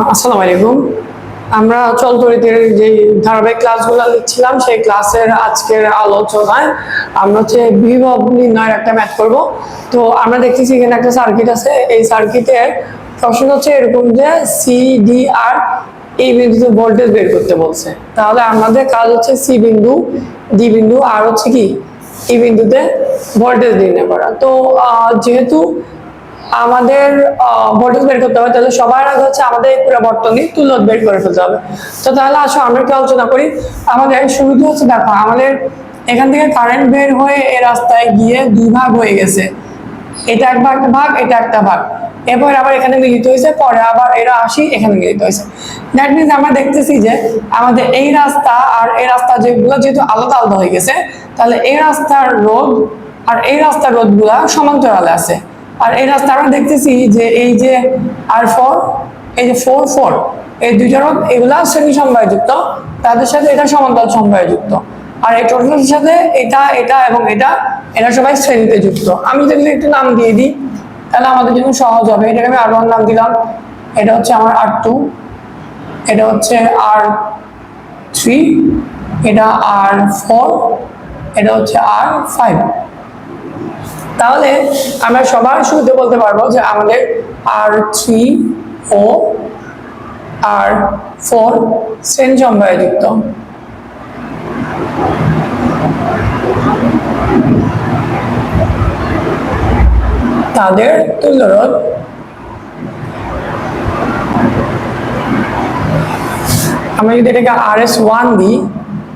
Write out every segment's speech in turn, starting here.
আসসালামু আলাইকুম। আমরা চলতরিতের যে ধারাবাহিক ক্লাসগুলো নিচ্ছিলাম সেই ক্লাসের আজকের আলোচনায় আমরা হচ্ছে বিভব নির্ণয়ের একটা ম্যাথ করব। তো আমরা দেখতেছি এখানে একটা সার্কিট আছে, এই সার্কিটের প্রশ্ন হচ্ছে এরকম যে সি ডি আর এই বিন্দুতে ভোল্টেজ বের করতে বলছে। তাহলে আমাদের কাজ হচ্ছে সি বিন্দু, ডি বিন্দু আর হচ্ছে কি এই বিন্দুতে ভোল্টেজ নির্ণয় করা। তো যেহেতু আমাদের ভোল্টেজ বের করতে হবে, তাহলে সবার আগে হচ্ছে আমাদের পুরো বর্তনী তুল্যক বের করে ফেলতে হবে। তো তাহলে আসো আমরা একটু আলোচনা করি। আমাদের শুরুতে হচ্ছে দেখো আমাদের এখান থেকে কারেন্ট বের হয়ে এই রাস্তায় গিয়ে দুই ভাগ হয়ে গেছে, এটা এক ভাগ ভাগ, এটা একটা ভাগ, এরপর আবার এখানে মিলিত হয়েছে, পরে আবার এরা আসি এখানে মিলিত হয়েছে। দ্যাট মিনস আমরা দেখতেছি যে আমাদের এই রাস্তা আর এই রাস্তা যেগুলো যেহেতু আলাদা আলাদা হয়ে গেছে, তাহলে এই রাস্তার রোধ আর এই রাস্তার রোধগুলা সমান্তরালে আছে। আর এই রাস্তা আমরা দেখতেছি যে এই যে R4, এই যে 4 এই দুইটা রোধ এগুলা শ্রেণী সমবায়যুক্ত, তাদের সাথে এটা সমান্তরাল সমবায়যুক্ত। আর এই টোটালের সাথে এটা এটা এবং এটা সবাই শ্রেণীতে যুক্ত। আমি যদি একটু নাম দিয়ে দিই তাহলে আমাদের জন্য সহজ হবে। এটাকে আমি R1 নাম দিলাম, এটা হচ্ছে আমার R2, এটা হচ্ছে R3, এটা R4, এটা হচ্ছে R5। তাহলে আমরা সবার শুরুতে বলতে পারবো যে আমাদের R3 ও R4 শ্রেণী সমবায়যুক্ত। তাদের তুল্য রোধ আমরা যদি এটাকে RS1 দিই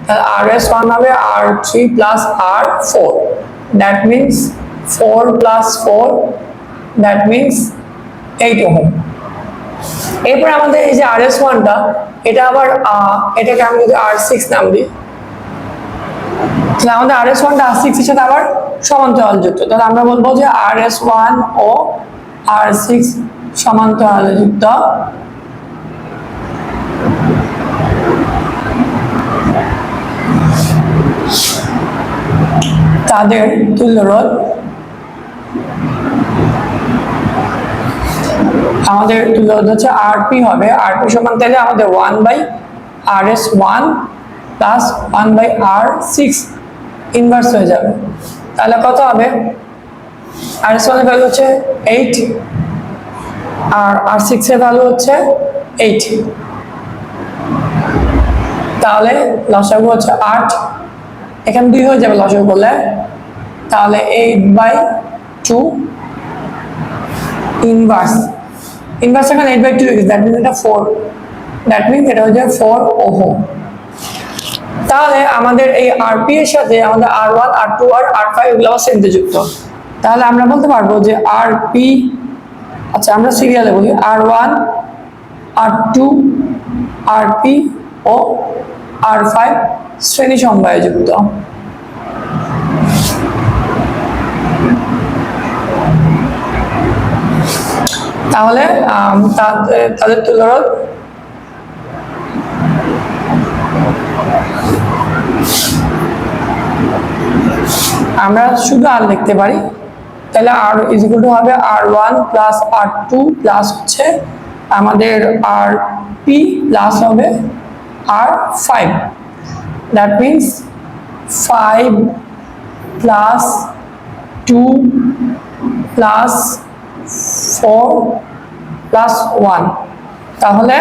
তাহলে RS1 হবে R3 plus R4, that means 4 plus 4, that means 8 ohm। এরপর আমাদের এই যে RS1টা এটা আবার এটাকে আমি যদি R6 নাম দিই তাহলে আমাদের RS1টা R6 এর সাথে আবার সমান্তরাল যুক্ত। তাহলে আমরা বলবো যে RS1 ও R6 সমান্তরাল যুক্ত। তাদের তুল্য রোধ আমাদের তুল্য রোধ হচ্ছে RP হবে, RP সমান তাহলে আমাদের 1/RS1 প্লাস 1/R6 ইনভার্স হয়ে যাবে। তাহলে কত হবে? RS1 এর ভ্যালু হচ্ছে 8 আর R6 এর ভ্যালু হচ্ছে 8। তাহলে লসাগু হচ্ছে 8, এখানে 2 হয়ে যাবে লসাগু করলে, তাহলে 8/2 ইনভার্স এখানে 8/2 দ্যাট মিনস এটা 4, দ্যাট মিনস এটা হচ্ছে 4 ওহম। তাহলে আমাদের এই RP এর সাথে আমাদের R1 R2 আর R5 এগুলো আবার শ্রেণীতে যুক্ত। তাহলে আমরা বলতে পারবো যে RP, আচ্ছা আমরা সিরিয়ালে বলি, R1 R2 RP ও R5 শ্রেণী সমবায়যুক্ত। তাহলে তাদের তুল্য রোধ আমরা শুধু আর লিখতে পারি, তাহলে R ইকুয়াল টু হবে R1 প্লাস R2 প্লাস হচ্ছে আমাদের RP প্লাস হবে R5, that means 5 plus 2 plus 4 plus 1, তাহলে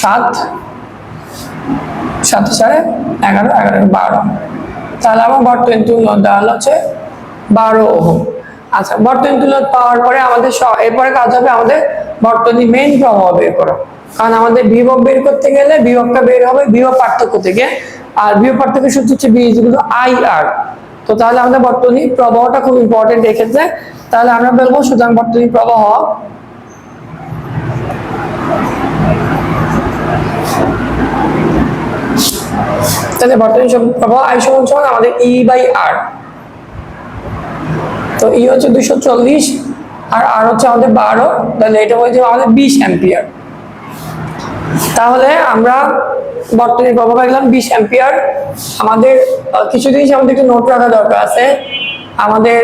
7 7 4 11 11 12। তাহলে আমার বর্তনী তুল্য দেওয়া হচ্ছে 12 ওহম। আচ্ছা, বর্তনী তুল্য পাওয়ার পরে আমাদের এরপরে কাজ হবে আমাদের বর্তনী মেইন প্রবাহ বের করা। কারণ আমাদের বিভব বের করতে গেলে বিভবটা বের হবে বিভব পার্থক্য থেকে, আর বিভব পার্থক্য সূত্র হচ্ছে B = IR। তো তাহলে আমাদের বর্তনী প্রবাহটা খুব ইম্পর্টেন্ট এক্ষেত্রে। তাহলে আমরা বলবো সুতরাং বর্তনী প্রবাহ তাহলে বর্তনী প্রবাহ I সমান আমাদের E/R। তো E হচ্ছে 240 আর R হচ্ছে আমাদের 12, তাহলে এটা হয়ে যাবে আমাদের 20 অ্যাম্পিয়ার। তাহলে আমরা বর্তনীর প্রবাহ পেলাম 20 অ্যাম্পিয়ার। আমাদের কিছু জিনিস আমাদের একটু নোট রাখা দরকার আছে। আমাদের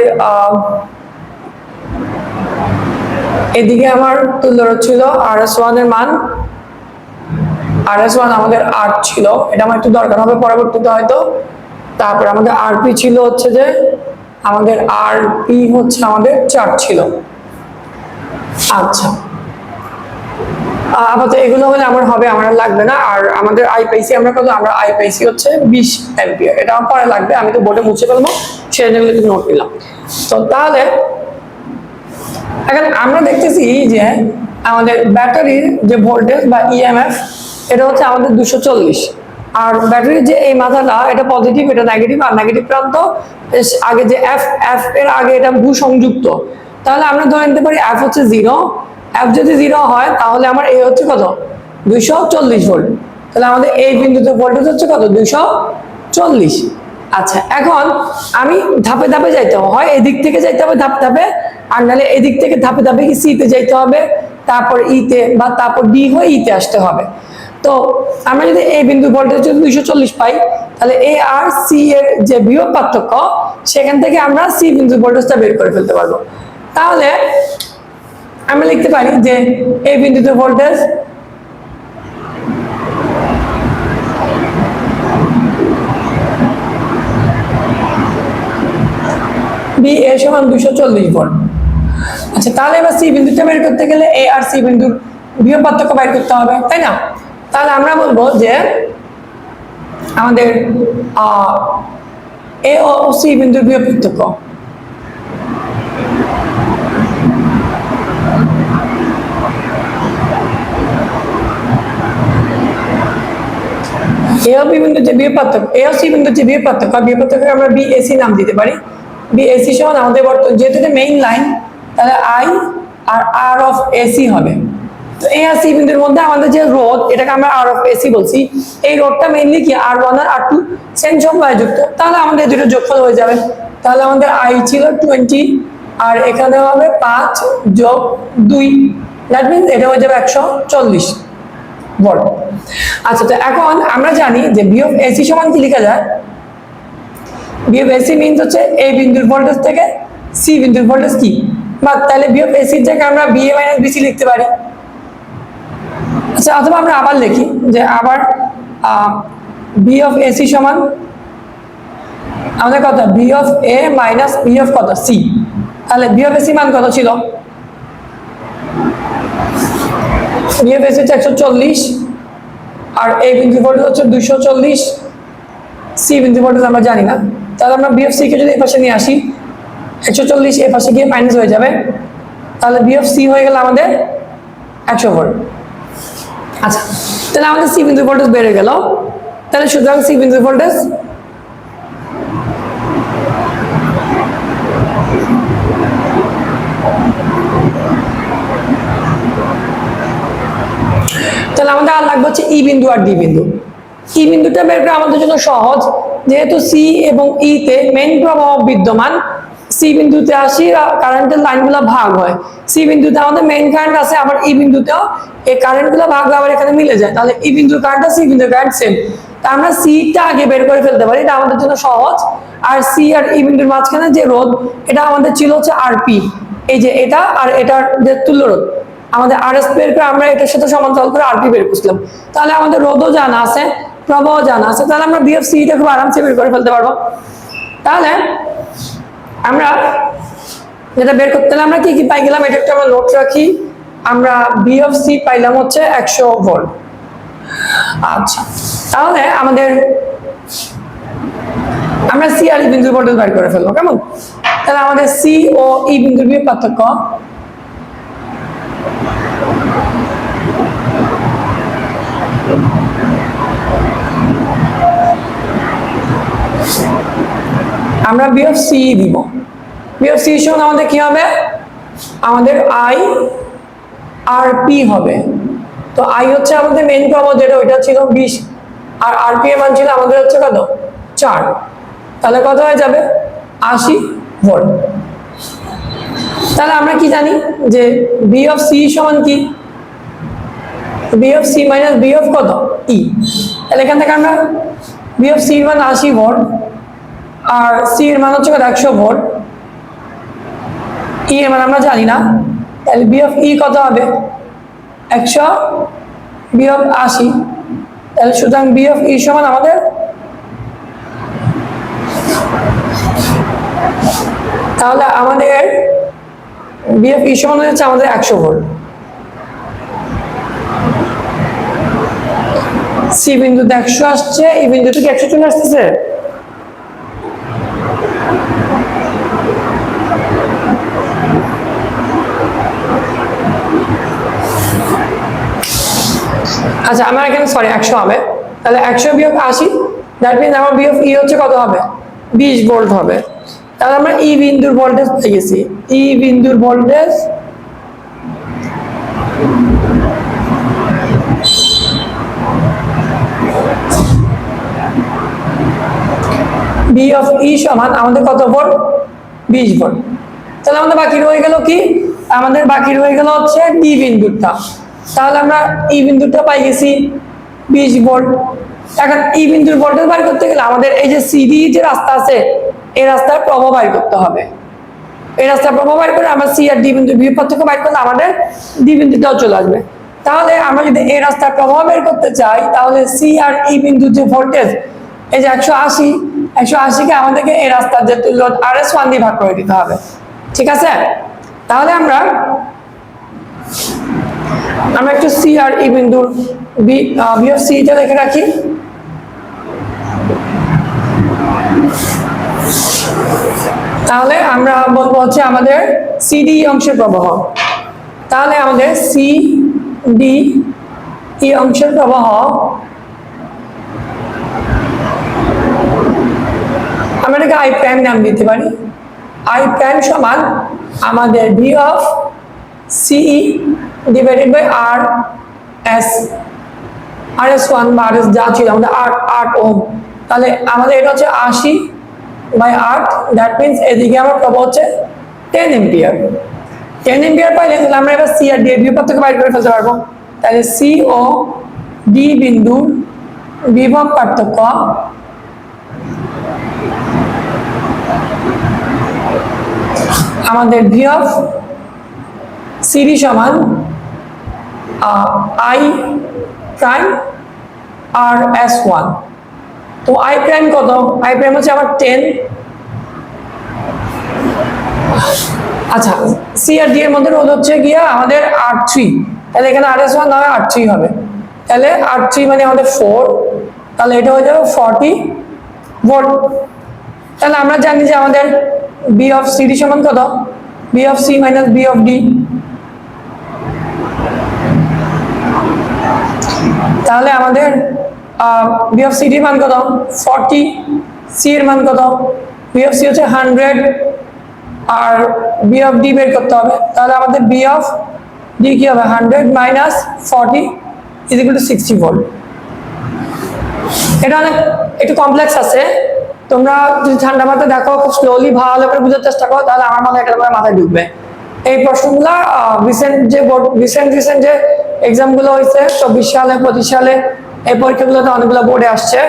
এদিকে আমার তুল্য রোধ ছিল RS1 এর মান, RS1 আমাদের 8 ছিল, এটা আমার একটু দরকার হবে পরবর্তীতে হয়তো। তারপর আমাদের RP ছিল হচ্ছে যে আমাদের RP হচ্ছে আমাদের 4 ছিল। আচ্ছা, আপাতত এগুলো হলে আমার হবে, আমার আর লাগবে না। আর আমাদের আই পাইসি আমরা কত, আমরা আই পাইসি হচ্ছে 20 অ্যাম্পিয়ার, এটা আমার পরে লাগবে, আমি তো বোর্ডে মুছে ফেলবো, সেজন্য কিন্তু নোট নিলাম। তো তাহলে এখন আমরা দেখতেছি যে আমাদের ব্যাটারির যে ভোল্টেজ বা ইএমএফ এটা হচ্ছে আমাদের 240, আর ব্যাটারির যে এই মাথাটা এটা পজিটিভ, এটা নেগেটিভ, আর নেগেটিভ প্রান্ত আগে যে এফ, এফ এর আগে এটা ভূ সংযুক্ত, তাহলে আমরা ধরে নিতে পারি এফ হচ্ছে 0। এফ যদি 0 হয় তাহলে আমার এ হচ্ছে কত, 240 ভোল্ট। তাহলে আমাদের এই বিন্দুতে ভোল্টেজ হচ্ছে কত, 240। আচ্ছা, এখন আমি ধাপে ধাপে যাইতে হবে, হয় এদিক থেকে যাইতে হবে ধাপে ধাপে, আর নাহলে এদিক থেকে ধাপে ধাপে কি সি তে যাইতে হবে, তারপর ইতে, বা তারপর ডি হয়ে ইতে আসতে হবে। তো আমরা যদি এই বিন্দু ভোল্টেজ যদি 240 পাই, তাহলে এ আর সি এর যে বিভব পার্থক্য, সেখান থেকে আমরা সি বিন্দু ভোল্টেজটা বের করে ফেলতে পারবো। তাহলে আমরা লিখতে পারি যে এই বিন্দুতে ভোল্টেজ বি এ সমান 240 ভোল্ট। আচ্ছা, তাহলে এবার সি বিন্দুটা বের করতে গেলে এ আর সি বিন্দুর বিভব পার্থক্য বের করতে হবে, তাই না? তাহলে আমরা বলবো যে আমাদের এ ও সি বিন্দুর বিভব পার্থক্য এ ও বি বিন্দুর যে বিভব পার্থক্য, এ ও সি বিন্দুর যে বিভব পার্থক্য, বিভব পার্থক্যকে আমরা বি এসি নাম দিতে পারি। বি এসি সমান আমাদের বর্তমান, যেহেতু এটা মেইন লাইন, তাহলে I R R of AC হবে। তো এ আর সি বিন্দুর মধ্যে আমাদের যে রোধ, এটাকে আমরা আর অফ এসি বলছি, এই রোধটা মেইনলি কি R1 আর R2 সেম সমবায় যুক্ত, তাহলে আমাদের দুটো যোগফল হয়ে যাবে। তাহলে আমাদের আই ছিল 20, আর এখানে হবে 5 যোগ 2, দ্যাট মিনস এটা হয়ে যাবে 140 ভোল্ট। আচ্ছা, তো এখন আমরা জানি যে বিভব এসি সমান কি লেখা যায়, বিভব এসি মিনস হচ্ছে এই বিন্দুর ভোল্টেজ থেকে সি বিন্দুর ভোল্টেজ কি, বা তাহলে বিভব এসির জায়গায় আমরা বিএ মাইনাস বিসি লিখতে পারি। আচ্ছা, অথবা আমরা আবার লিখি যে আবার বি অফ এসি সমান আমাদের কত, B of A minus B of কত, সি। তাহলে বি অফ এসি মান কত ছিল, বি অফ এসি হচ্ছে 140, আর এই বিন্দু ভোল্টেজ হচ্ছে 240, সি বিন্দু ভোল্টেজ আমরা জানি না। তাহলে আমরা বি অফ সি কে যদি এই পাশে নিয়ে আসি, 140 এই পাশে গিয়ে মাইনাস হয়ে যাবে, তাহলে বি অফ সি হয়ে গেল আমাদের 100 ভোল্ট। আচ্ছা, তাহলে আমাদের সি বিন্দু ভোল্টেজ বেড়ে গেল। তাহলে সুতরাং সি বিন্দু ভোল্টেজ তাহলে আমাদের আর লাগবে হচ্ছে ই বিন্দু আর ডি বিন্দু। ই বিন্দুটা বের করা আমাদের জন্য সহজ, যেহেতু সি এবং ই তে মেইন প্রবাহ বিদ্যমান, সি বিন্দুতে আসি কারেন্টের লাইনগুলো ভাগ হয়, সি বিন্দুতে আমাদের মেইন কারেন্ট আছে, আবার ই বিন্দুতেও এই কারেন্টগুলো ভাগ হয়ে আবার এখানে মিলে যায়, তাহলে ই বিন্দুর কারেন্ট আর সি বিন্দুর কারেন্ট সেম। তা আমরা সিটা আগে বের করে ফেলতে পারি, এটা আমাদের জন্য সহজ। আর সি আর ই বিন্দুর মাঝখানে যে রোধ, এটা আমাদের ছিল হচ্ছে আরপি, এই যে এটা আর এটার যে তুল্য রোধ, আমাদের আরএস বের করে আমরা এটার সাথে সমান্তরাল করে আরপি বের করছিলাম। তাহলে আমাদের রোধও জানা আছে, প্রবাহ জানা আছে, তাহলে আমরা বি অফ সিটা খুব আরামসে বের করে ফেলতে পারবো। তাহলে আমরা যেটা বের করতে হলে আমরা কি কি পাই গেলাম, এটা একটু আমরা নোট রাখি। আমরা বি অফ সি পাইলাম হচ্ছে 100 ভোল্ট। আচ্ছা, তাহলে আমাদের আমরা সি আর ই বিন্দুর ভোল্টেজ বের করে ফেলবো, কেমন? তাহলে আমাদের সি ও ই বিন্দুর বিভব পার্থক্য আমরা বি অফ সি দিব। বি অফ সি সমান আমাদের কি হবে, আমাদের আই আর পি হবে। তো আই হচ্ছে আমাদের মেইন প্রবাহ, যেটা ওইটা ছিল 20, আর আরপি এর মান ছিল আমাদের হচ্ছে কত, 4। তাহলে কত হয়ে যাবে, 80 ভোল্ট। তাহলে আমরা কি জানি যে বি অফ সি সমান কি, B of C minus B of কত, ই। তাহলে এখান থেকে আমরা বি অফ সি এর মান 80 ভোল্ট, আর সি এর মান হচ্ছে 100 ভোল্ট, ই এর মান আমরা জানি না, তাহলে বি অফ ই কত হবে 100 বিয়োগ 80। তাহলে সুতরাং বি অফ ই সমান আমাদের তাহলে আমাদের বি অফ ই সমান হচ্ছে আমাদের 100 ভোল্ট। সি বিন্দুতে 100 আসছে, এই বিন্দু থেকে 100 চলে আসতেছে। আচ্ছা আমার এখানে সরি 100 হবে, তাহলে 100 বিয়োগ 80 দ্যাট মিন্স আমার বি অফ ই হচ্ছে কত হবে 20 ভোল্ট হবে। তাহলে আমরা ই বিন্দুর ভোল্টেজ পেয়ে গেছি। ই বিন্দুর ভোল্টেজ বি অফ ই সমান আমাদের কত ভোল্ট 20 ভোল্ট। তাহলে আমাদের বাকি রয়ে গেল কি, আমাদের বাকি রয়ে গেল হচ্ছে ডি বিন্দুটা। তাহলে আমরা ই বিন্দুটা পাই গেছি 20 ভোল্ট। এখন ই বিন্দুর ভোল্টেজ বের করতে গেলে আমাদের এই যে সিডি যে রাস্তা আছে এই রাস্তার প্রভাব বের করতে হবে। এই রাস্তার প্রভাব বের করে আমরা সি আর ডি বিন্দু বিভব পার্থক্য বের করলে আমাদের ডি বিন্দুটাও চলে আসবে। তাহলে আমরা যদি এই রাস্তার প্রভাব বের করতে চাই তাহলে সি আর ই বিন্দুর যে ভোল্টেজ এই যে 180 কে আমাদেরকে এই রাস্তার যে তুল্য RS1 দিয়ে ভাগ করে দিতে হবে। ঠিক আছে, তাহলে আমরা একটু সি আর ই বিন্দুর বি অফ সি টা লিখে রাখি। তাহলে আমরা বলবো হচ্ছে আমাদের সিডি অংশের প্রবাহ। তাহলে আমাদের সি ডি ই অংশের প্রবাহ আমরা এটাকে আই প্রাইম নাম দিতে পারি। আই প্রাইম সমান আমাদের V of CE divided by R S, RS1 বা RS যা ছিল আমাদের 8 ওহম। তাহলে আমাদের এটা হচ্ছে 80/8, দ্যাট মিনস এদিকে আমার প্রবাহ হচ্ছে 10 এম্পিয়ার। 10 এম্পিয়ার পাইলে তাহলে আমরা এবার সি আর ডি এর বিভব পার্থক্য বাইর করে ফেলতে পারবো। তাহলে সি ও ডি বিন্দুর বিভব পার্থক্য আমাদের ভি অফ সিডি সমান আই প্রাইম আর S1। তো আই প্রাইম কত, আই প্রাইম হচ্ছে আমার 10। আচ্ছা সি আর ডি এর মধ্যে রোধ হচ্ছে গিয়া আমাদের R3, তাহলে এখানে RS1 না হয় R3 হবে। তাহলে R3 মানে আমাদের 4, তাহলে এটা হয়ে যাবে 40 ভোল্ট। তাহলে আমরা জানি যে আমাদের বি অফ সিডি সমান কত, B of C minus B of D. তাহলে আমাদের বি অফ সিডির মান কত 40, সি এর মান কত, বি অফ সি হচ্ছে 100 আর বি অফ ডি বের করতে হবে। তাহলে আমাদের বি অফ ডি কি হবে 100 minus 40 is equal to 60 volt. এটা অনেক একটু কমপ্লেক্স আছে, তোমরা যদি ঠান্ডা মাথায় দেখো খুব স্লোলি ভালো করে বুঝার চেষ্টা করো তাহলে আমার মনে হয় এটা তোমার মাথায় ঢুকবে। এই প্রশ্নগুলো রিসেন্ট যে এক্সামগুলো হয়েছে 24 সালে 25 সালে এই পরীক্ষাগুলোতে অনেকগুলো বোর্ডে আসছে।